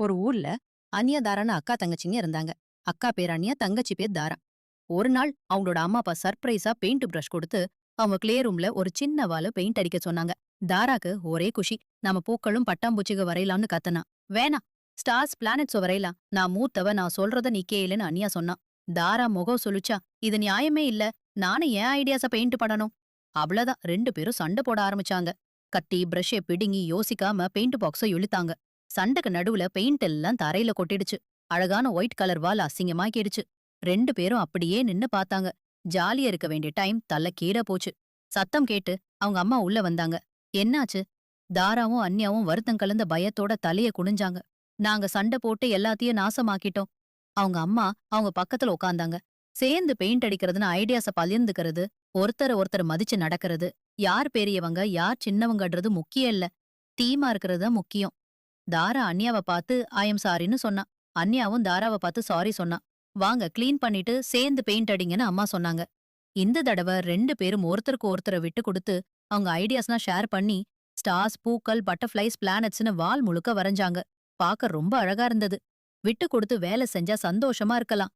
ஒரு ஊர்ல அன்யா தாரான்னு அக்கா தங்கச்சிங்க இருந்தாங்க. அக்கா பேர் அன்யா, தங்கச்சி பேர் தாரா. ஒரு நாள் அவங்களோட அம்மா அப்பா சர்ப்ரைஸா பெயிண்ட் பிரஷ் கொடுத்து அவங்க கிளே ரூம்ல ஒரு சின்ன வால பெயிண்ட் அடிக்க சொன்னாங்க. தாராக்கு ஒரே குஷி. நம்ம பூக்களும் பட்டாம்பூச்சிக வரையலாம்னு கத்தனா. வேணாம், ஸ்டார்ஸ் பிளானட்ஸோ வரையலாம். நான் மூத்தவ, நான் சொல்றத நீ கேளுன்னு அன்யா சொன்னா. தாரா முகம் சொல்லுச்சா, இது நியாயமே இல்ல. நானும் என் ஐடியாஸ பெயிண்ட் பண்ணணும். அவ்வளவுதான், ரெண்டு பேரும் சண்டை போட ஆரம்பிச்சாங்க. கத்தி பிரஷ்ஷை பிடுங்கி யோசிக்காம பெயிண்ட் பாக்ஸ இழுத்தாங்க. சண்டைக்கு நடுவுல பெயிண்ட் எல்லாம் தரையில கொட்டிடுச்சு. அழகான ஒயிட் கலர் வால் அசிங்கமாக்கிடுச்சு. ரெண்டு பேரும் அப்படியே நின்னு பார்த்தாங்க. ஜாலியா இருக்க வேண்டிய டைம் தல கீழ போச்சு. சத்தம் கேட்டு அவங்க அம்மா உள்ள வந்தாங்க. என்னாச்சு? தாராவும் அன்யாவும் வருத்தம் கலந்த பயத்தோட தலைய குனிஞ்சாங்க. நாங்க சண்டை போட்டு எல்லாத்தையும் நாசமாக்கிட்டோம். அவங்க அம்மா அவங்க பக்கத்துல உட்கார்ந்தாங்க. சேர்ந்து பெயிண்ட் அடிக்கிறதுன்னு ஐடியாஸ பகிர்ந்துக்கிறது, ஒருத்தர ஒருத்தர் மதிச்சு நடக்கிறது, யார் பெரியவங்க யார் சின்னவங்கன்றது முக்கியம் இல்ல, டீமா இருக்கிறது தான் முக்கியம். தாரா அன்யாவ பார்த்து ஐ எம் சாரின்னு சொன்னா. அன்யாவும் தாராவ பார்த்து சாரி சொன்னா. வாங்க கிளீன் பண்ணிட்டு சேர்ந்து பெயிண்ட் அடிங்கன்னு அம்மா சொன்னாங்க. இந்த தடவ ரெண்டு பேரும் ஒருத்தருக்கு ஒருத்தர விட்டு கொடுத்து அவங்க ஐடியாஸ்லாம் ஷேர் பண்ணி ஸ்டார்ஸ், பூக்கள், பட்டர்ஃப்ளைஸ், பிளானட்ஸ்னு வால் முழுக்க வரைஞ்சாங்க. பார்க்க ரொம்ப அழகா இருந்தது. விட்டு கொடுத்து வேலை செஞ்சா சந்தோஷமா இருக்கலாம்.